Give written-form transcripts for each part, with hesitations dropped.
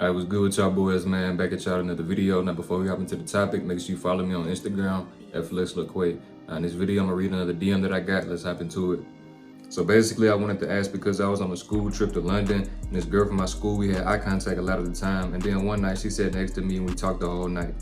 Alright, what's good with y'all boys, man? Back at y'all another video. Now, before we hop into the topic, make sure you follow me on Instagram at FlexLilQua. In this video, I'm gonna read another DM that I got. Let's hop into it. So basically, I wanted to ask because I was on a school trip to London, and this girl from my school, we had eye contact a lot of the time. And then one night, she sat next to me and we talked the whole night.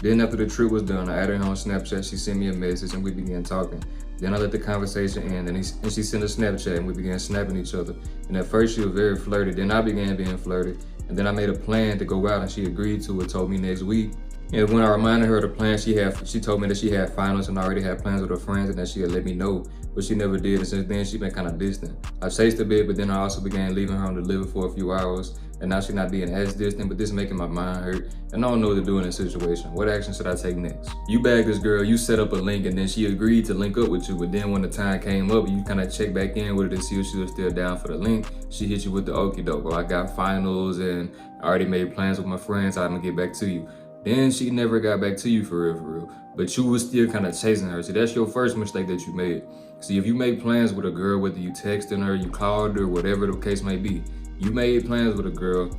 Then after the trip was done, I added her on Snapchat. She sent me a message and we began talking. Then I let the conversation end and she sent a Snapchat and we began snapping each other. And at first she was very flirty. Then I began being flirty. And then I made a plan to go out and she agreed to it, told me next week. And when I reminded her of the plan she told me that she had finals and already had plans with her friends and that she had let me know, but she never did. And since then, she's been kind of distant. I chased a bit, but then I also began leaving her on delivery for a few hours. And now she's not being as distant, but this is making my mind hurt. And I don't know what to do in this situation. What action should I take next? You bagged this girl, you set up a link, and then she agreed to link up with you. But then when the time came up, you kind of check back in with her to see if she was still down for the link. She hit you with the okie doke. Well, I got finals and I already made plans with my friends. I'm gonna get back to you. Then she never got back to you for real. But you was still kind of chasing her. See, that's your first mistake that you made. See, if you make plans with a girl, whether you texting her, you called her, whatever the case may be, you made plans with a girl.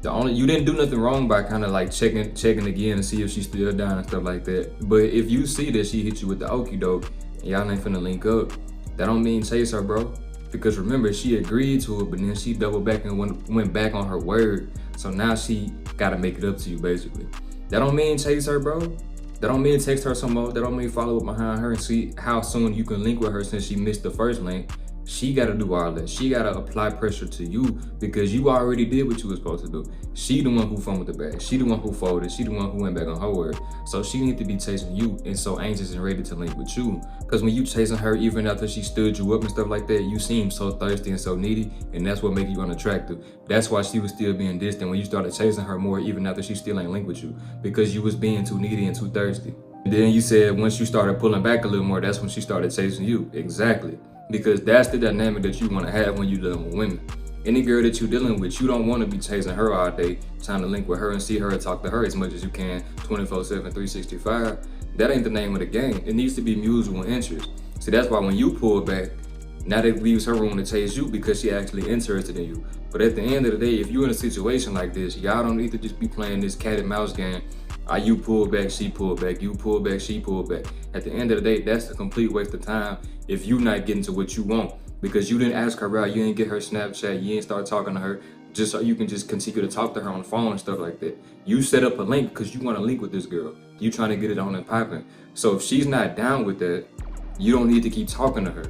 You didn't do nothing wrong by kind of like checking again to see if she's still down and stuff like that. But if you see that she hit you with the okie doke and y'all ain't finna link up, that don't mean chase her, bro. Because remember, she agreed to it, but then she doubled back and went back on her word. So now she gotta make it up to you, basically. That don't mean chase her, bro. That don't mean text her some more. That don't mean follow up behind her and see how soon you can link with her since she missed the first link. She gotta do all that. She gotta apply pressure to you because you already did what you were supposed to do. She the one who fumbled the bag. She the one who folded. She the one who went back on her word. So she need to be chasing you and so anxious and ready to link with you. Because when you chasing her, even after she stood you up and stuff like that, you seem so thirsty and so needy, and that's what makes you unattractive. That's why she was still being distant when you started chasing her more, even after she still ain't linked with you, because you was being too needy and too thirsty. And then you said once you started pulling back a little more, that's when she started chasing you. Exactly. Because that's the dynamic that you want to have when you're dealing with women. Any girl that you're dealing with, you don't want to be chasing her all day, trying to link with her and see her and talk to her as much as you can, 24/7, 365. That ain't the name of the game. It needs to be mutual interest. See, that's why when you pull back, now that leaves her room to chase you because she actually interested in you. But at the end of the day, if you're in a situation like this, y'all don't need to just be playing this cat and mouse game. You pull back, she pull back, you pull back, she pull back. At the end of the day, that's a complete waste of time if you're not getting to what you want because you didn't ask her out, you didn't get her Snapchat, you didn't start talking to her just so you can just continue to talk to her on the phone and stuff like that. You set up a link because you want to link with this girl. You trying to get it on and popping. So if she's not down with that, you don't need to keep talking to her.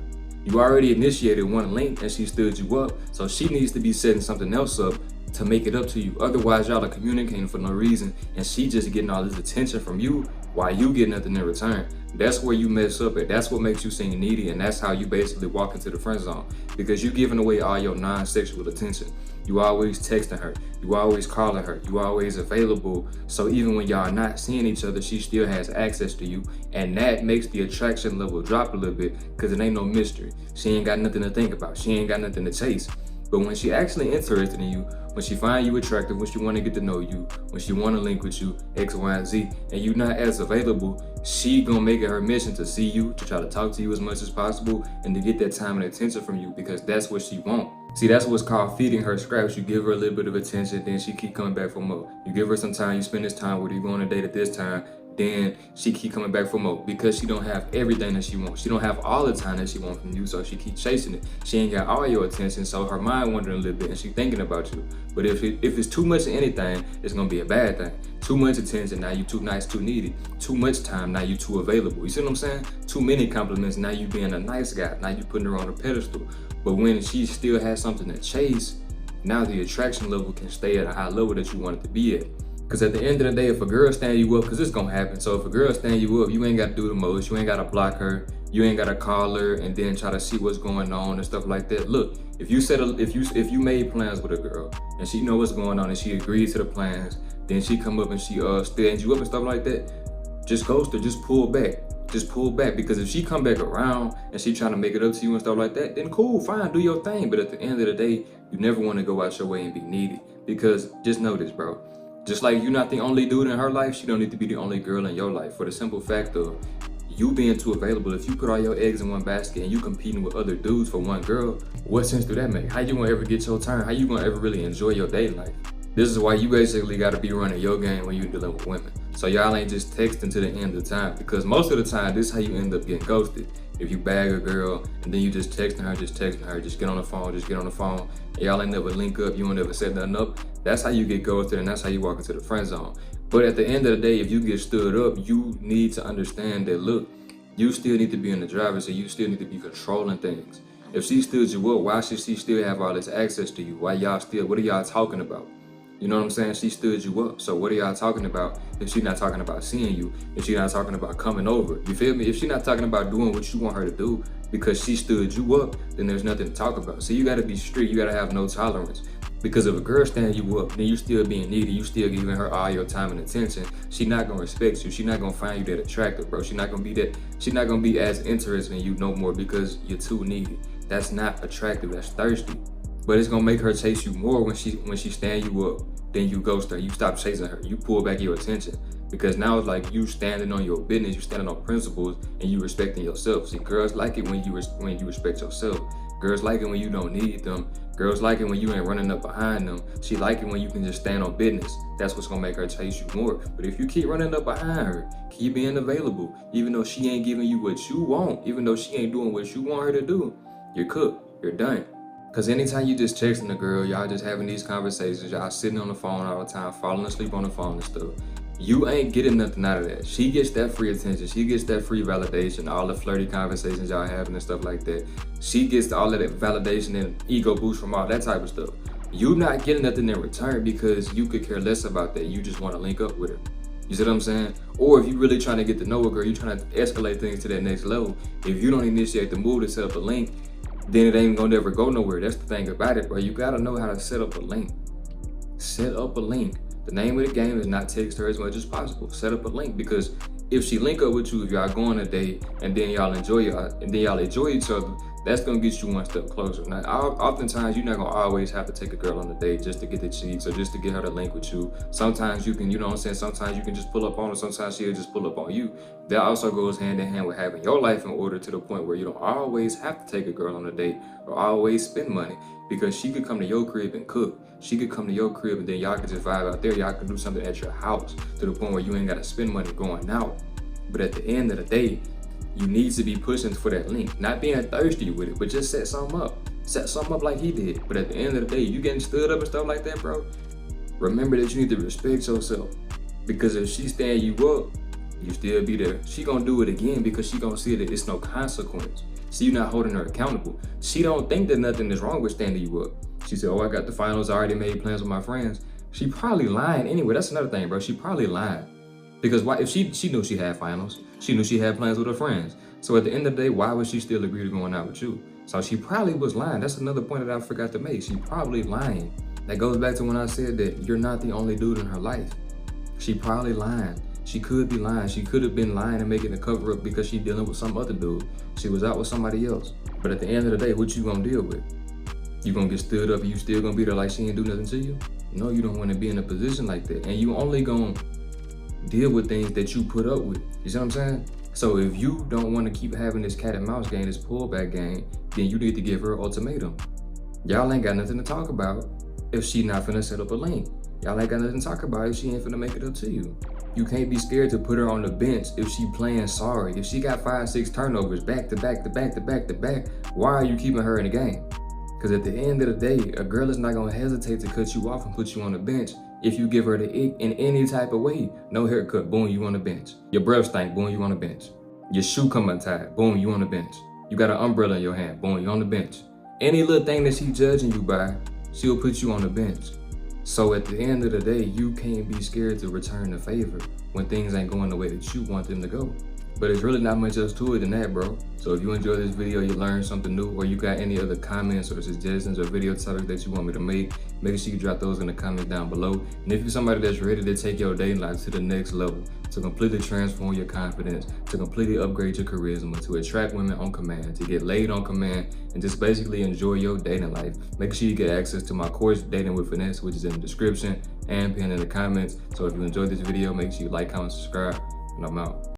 You already initiated one link and she stood you up, so she needs to be setting something else up to make it up to you. Otherwise, y'all are communicating for no reason and she just getting all this attention from you while you get nothing in return. That's where you mess up at. That's what makes you seem needy, and that's how you basically walk into the friend zone because you're giving away all your non-sexual attention. You always texting her, you always calling her, you always available. So even when y'all not seeing each other, she still has access to you, and that makes the attraction level drop a little bit because it ain't no mystery. She ain't got nothing to think about. She ain't got nothing to chase. But when she actually interested in you, when she find you attractive, when she want to get to know you, when she want to link with you, X, Y, and Z, and you not as available, she gonna make it her mission to see you, to try to talk to you as much as possible, and to get that time and attention from you because that's what she want. See, that's what's called feeding her scraps. You give her a little bit of attention, then she keep coming back for more. You give her some time, you spend this time with her, you go on a date at this time, then she keep coming back for more because she don't have everything that she wants. She don't have all the time that she wants from you, so she keep chasing it. She ain't got all your attention, so her mind wandering a little bit and she thinking about you. But if it's too much of anything, it's gonna be a bad thing. Too much attention, now you too nice, too needy. Too much time, now you too available. You see what I'm saying? Too many compliments, now you being a nice guy. Now you putting her on a pedestal. But when she still has something to chase, now the attraction level can stay at a high level that you want it to be at. Because at the end of the day, if a girl stand you up, because it's gonna happen. So if a girl stand you up, you ain't gotta do the most. You ain't gotta block her. You ain't gotta call her and then try to see what's going on and stuff like that. Look, if you made plans with a girl and she know what's going on and she agrees to the plans, then she come up and she stands you up and stuff like that, just ghost her, just pull back. Just pull back, because if she come back around and she trying to make it up to you and stuff like that, then cool, fine, do your thing. But at the end of the day, you never want to go out your way and be needy, because just know this, bro. Just like you're not the only dude in her life, she don't need to be the only girl in your life, for the simple fact of you being too available. If you put all your eggs in one basket and you competing with other dudes for one girl, what sense do that make? How you gonna ever get your turn? How you gonna ever really enjoy your dating life? This is why you basically got to be running your game when you're dealing with women. So y'all ain't just texting to the end of the time, because most of the time, this is how you end up getting ghosted. If you bag a girl and then you just texting her, just get on the phone, and y'all ain't never link up, you ain't never set nothing up, that's how you get ghosted, and that's how you walk into the friend zone. But at the end of the day, if you get stood up, you need to understand that, look, you still need to be in the driver's seat, you still need to be controlling things. If she stood you up, why should she still have all this access to you? What are y'all talking about? You know what I'm saying? She stood you up. So what are y'all talking about if she's not talking about seeing you? If she's not talking about coming over? You feel me? If she's not talking about doing what you want her to do because she stood you up, then there's nothing to talk about. So you gotta be strict, you gotta have no tolerance. Because if a girl stand you up, then you still being needy, you still giving her all your time and attention, she not gonna respect you. She not gonna find you that attractive, bro. She not gonna be as interested in you no more because you're too needy. That's not attractive, that's thirsty. But it's gonna make her chase you more when she stand you up. Then you ghost her, you stop chasing her, you pull back your attention. Because now it's like you standing on your business, you standing on principles, and you respecting yourself. See, girls like it when you respect yourself. Girls like it when you don't need them. Girls like it when you ain't running up behind them. She like it when you can just stand on business. That's what's gonna make her chase you more. But if you keep running up behind her, keep being available, even though she ain't giving you what you want, even though she ain't doing what you want her to do, you're cooked, you're done. Because anytime you just texting a girl, y'all just having these conversations, y'all sitting on the phone all the time, falling asleep on the phone and stuff, you ain't getting nothing out of that. She gets that free attention, she gets that free validation, all the flirty conversations y'all having and stuff like that. She gets all of that validation and ego boost from all that type of stuff. You not getting nothing in return because you could care less about that. You just want to link up with her. You see what I'm saying? Or if you really trying to get to know a girl, you trying to escalate things to that next level, if you don't initiate the move to set up a link, then it ain't gonna never go nowhere. That's the thing about it, bro. You gotta know how to set up a link. Set up a link. The name of the game is not text her as much as possible. Set up a link, because if she link up with you, if y'all go on a date and then y'all enjoy each other, that's gonna get you one step closer. Now, oftentimes you're not gonna always have to take a girl on a date just to get the cheeks or just to get her to link with you. Sometimes you can, you know what I'm saying? Sometimes you can just pull up on her. Sometimes she'll just pull up on you. That also goes hand in hand with having your life in order to the point where you don't always have to take a girl on a date or always spend money, because she could come to your crib and cook. She could come to your crib and then y'all could just vibe out there. Y'all could do something at your house to the point where you ain't gotta spend money going out. But at the end of the day, you need to be pushing for that link, not being thirsty with it, but just set something up. Set something up like he did. But at the end of the day, you getting stood up and stuff like that, bro, remember that you need to respect yourself. Because if she stand you up, you still be there. She gonna do it again because she gonna see that it's no consequence. See, you not holding her accountable. She don't think that nothing is wrong with standing you up. She said, oh, I got the finals, I already made plans with my friends. She probably lying anyway. That's another thing, bro. She probably lying. Because why? If she knew she had finals, she knew she had plans with her friends. So at the end of the day, why would she still agree to going out with you? So she probably was lying. That's another point that I forgot to make. She probably lying. That goes back to when I said that you're not the only dude in her life. She probably lying. She could be lying. She could have been lying and making a cover up because she dealing with some other dude. She was out with somebody else. But at the end of the day, what you gonna deal with? You gonna get stood up and you still gonna be there like she ain't do nothing to you? No, you don't wanna be in a position like that. And you only gonna deal with things that you put up with. You see what I'm saying? So if you don't wanna keep having this cat and mouse game, this pullback game, then you need to give her an ultimatum. Y'all ain't got nothing to talk about if she not finna set up a link. Y'all ain't got nothing to talk about if she ain't finna make it up to you. You can't be scared to put her on the bench if she playing sorry. If she got 5-6 turnovers back to back, why are you keeping her in the game? Because at the end of the day, a girl is not gonna hesitate to cut you off and put you on the bench if you give her the ick in any type of way. No haircut, boom, you on the bench. Your breath stink, boom, you on the bench. Your shoe come untied, boom, you on the bench. You got an umbrella in your hand, boom, you on the bench. Any little thing that she judging you by, she'll put you on the bench. So at the end of the day, you can't be scared to return the favor when things ain't going the way that you want them to go. But it's really not much else to it than that, bro. So if you enjoyed this video, you learned something new, or you got any other comments or suggestions or video topics that you want me to make sure you drop those in the comments down below. And if you're somebody that's ready to take your dating life to the next level, to completely transform your confidence, to completely upgrade your charisma, to attract women on command, to get laid on command, and just basically enjoy your dating life, make sure you get access to my course, Dating with Finesse, which is in the description and pinned in the comments. So if you enjoyed this video, make sure you like, comment, subscribe, and I'm out.